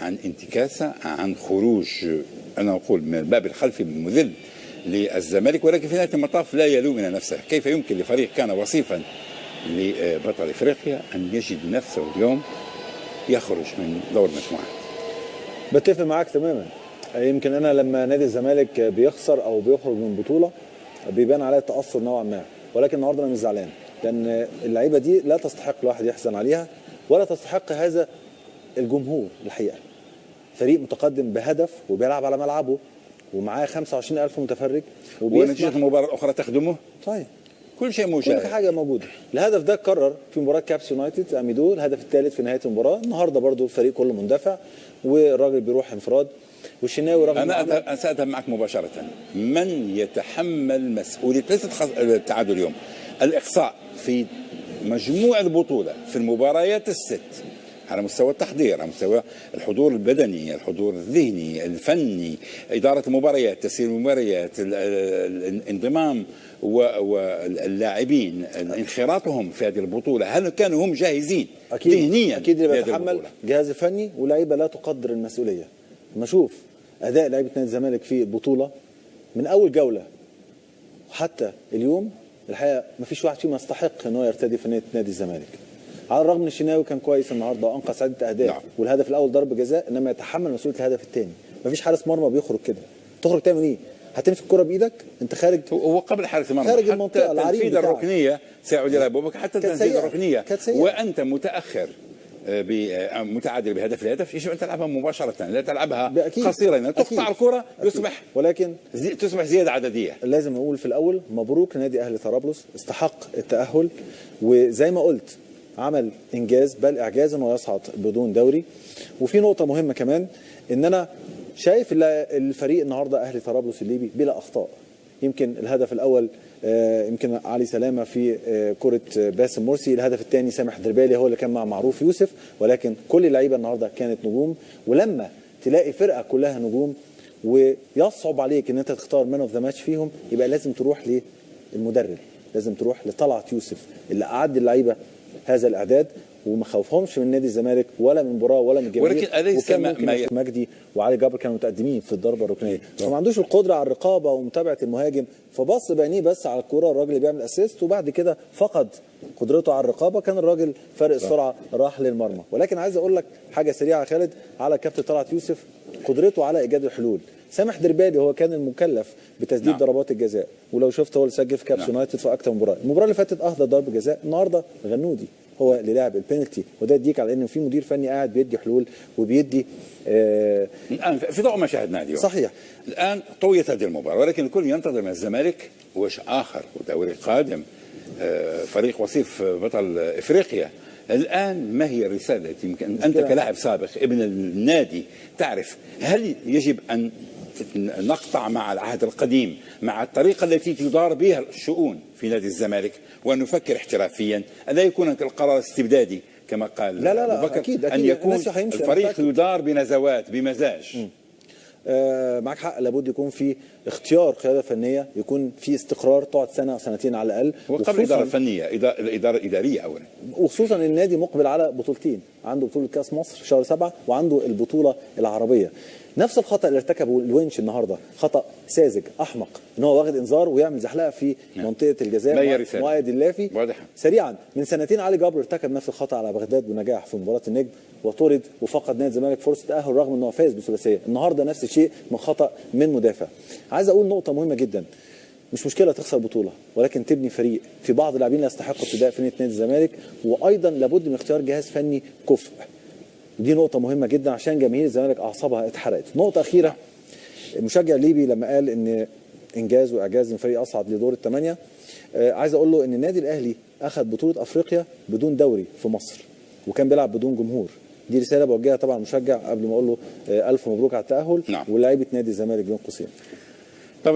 عن انتكاسه، عن خروج انا اقول من الباب الخلفي المذل للزمالك، ولكن في نهايه المطاف لا يلوم الى نفسه. كيف يمكن لفريق كان وصيفا لبطل افريقيا ان يجد نفسه اليوم يخرج من دور المجموعات؟ بتفق معاك تماما. يمكن انا لما نادي الزمالك بيخسر او بيخرج من بطوله بيبان عليا التاثر نوعا ما، ولكن النهارده انا مش زعلان، لان اللعيبه دي لا تستحق الواحد يحزن عليها ولا تستحق هذا الجمهور. الحقيقه فريق متقدم بهدف وبيلعب على ملعبه ومعاه 25,000 متفرج ونتيجه المباراه الاخرى تخدمه. طيب كل شيء مشاهد، كل حاجه موجوده. الهدف ده اتكرر في مباراه كابس يونايتد اميدو، الهدف الثالث في نهايه المباراه. النهارده برضو الفريق كله مندفع والراجل بيروح انفراد والشناوي رغم انا ساذهب معك مباشره. من يتحمل مسؤوليه ليست التعادل اليوم، الاقصاء في مجموع البطوله في المباريات الست على مستوى التحضير، على مستوى الحضور البدني، الحضور الذهني، الفني، إدارة المباريات، تسيير المباريات، الانضمام واللاعبين انخراطهم في هذه البطولة، هل كانوا هم جاهزين ذهنيا؟ أكيد اللي بيتحمل جهاز فني ولاعيبة لا تقدر المسؤولية. لما أشوف أداء لعيبة نادي الزمالك في البطولة من أول جولة حتى اليوم، الحقيقة ما فيش واحد فيهم يستحق أن هو يرتدي في نادي الزمالك. على الرغم ان الشناوي كان كويس النهارده وانقذ عده اهداف، نعم. والهدف الاول ضربه جزاء، انما يتحمل مسؤوليه الهدف الثاني. مفيش حارس مرمى بيخرج كده. تخرج تعمل ايه؟ هتمسك الكره بايدك؟ انت خارج، هو قبل حارس المرمى خارج المنطقه العريضه. تنفيذ الركنيه سيعود الى ابوبكر، حتى تنفيذ الركنيه وانت متاخر متعادل بهدف لهدف، يجب ان تلعبها مباشره، لا تلعبها قصيرا. تقطع الكره يصبح ولكن تصبح زياده عدديه. لازم اقول في الاول مبروك نادي اهلي طرابلس، استحق التاهل، وزي ما قلت عمل انجاز بل اعجاز انه يصعد بدون دوري. وفي نقطه مهمه كمان، ان انا شايف الفريق النهارده اهلي طرابلس الليبي بلا اخطاء. يمكن الهدف الاول يمكن علي سلامه في كره باسم مرسي، الهدف الثاني سامح دربالي هو اللي كان مع معروف يوسف، ولكن كل اللعيبه النهارده كانت نجوم. ولما تلاقي فرقه كلها نجوم ويصعب عليك ان انت تختار مان اوف ذا ماتش فيهم، يبقى لازم تروح للمدرب، لازم تروح لطلعت يوسف اللي اعد اللعيبه هذا الاعداد وما خوفهمش من نادي الزمالك ولا من مباراه ولا من الجماهير. ولكن اليس مجدي وعلي جبر كانوا متقدمين في الضربه الركنيه، فما عندوش القدره على الرقابه ومتابعه المهاجم، فبص بعينيه بس على الكوره، الراجل اللي بيعمل اسيست، وبعد كده فقد قدرته على الرقابه، كان الراجل فارق السرعه راح للمرمى. ولكن عايز اقول لك حاجه سريعه يا خالد على كابتن طلعت يوسف، قدرته على ايجاد الحلول. سامح دربالي هو كان المكلف بتسديد ضربات الجزاء، ولو شفت هو اللي سجل في كابس يونايتد في اكتر من مباراه. المباراه اللي فاتت اهدى ضربه جزاء، النهارده غنودي هو اللي لعب البينالتي، وده يديك على ان في مدير فني قاعد بيدي حلول وبيدي الان في ضوء ما شاهدناه اليوم. صحيح. الان طويت هذه المباراه، ولكن الكل ينتظر من الزمالك وش اخر ودوري قادم، فريق وصيف بطل افريقيا. الان ما هي الرساله التي يمكن انت كلاعب سابق ابن النادي تعرف، هل يجب ان نقطع مع العهد القديم، مع الطريقة التي تدار بها الشؤون في نادي الزمالك، وأن نفكر احترافيا، أن لا يكون القرار استبدادي كما قال لا أبو بكر، أكيد أن يكون الفريق يدار بنزوات بمزاج. معك حق، لابد يكون في اختيار قياده فنيه، يكون في استقرار، تقعد سنه او سنتين على الاقل. وقبل الاداره الفنيه، الاداره الاداريه اولا، وخصوصا النادي مقبل على بطولتين، عنده بطوله كاس مصر في شهر 7 وعنده البطوله العربيه. نفس الخطا اللي ارتكبه الونش النهارده، خطا ساذج احمق، ان هو واخد انذار ويعمل زحلقه في منطقه الجزاء مؤيد اللافي. واضحه. سريعا من سنتين علي جبر ارتكب نفس الخطا على بغداد بنجاح في مباراه النجم وطرد، وفقد نادي الزمالك فرصه تاهل رغم انه فاز بثلاثيه. النهارده نفس الشيء من خطا من مدافع. عايز اقول نقطه مهمه جدا، مش مشكله تخسر بطوله، ولكن تبني فريق. في بعض اللاعبين لا يستحقوا ابتداء في نادي الزمالك، وايضا لابد من اختيار جهاز فني كفء. دي نقطه مهمه جدا عشان جماهير الزمالك اعصابها اتحرقت. نقطه اخيره، المشجع الليبي لما قال ان انجاز واعجاز ان فريق اصعد لدور الثمانيه، عايز اقول له ان النادي الاهلي اخذ بطوله افريقيا بدون دوري في مصر وكان بيلعب بدون جمهور. دي رساله بوجهها طبعا مشجع قبل ما اقول له الف مبروك على التاهل. نعم. ولاعيبه نادي الزمالك بين قوسين.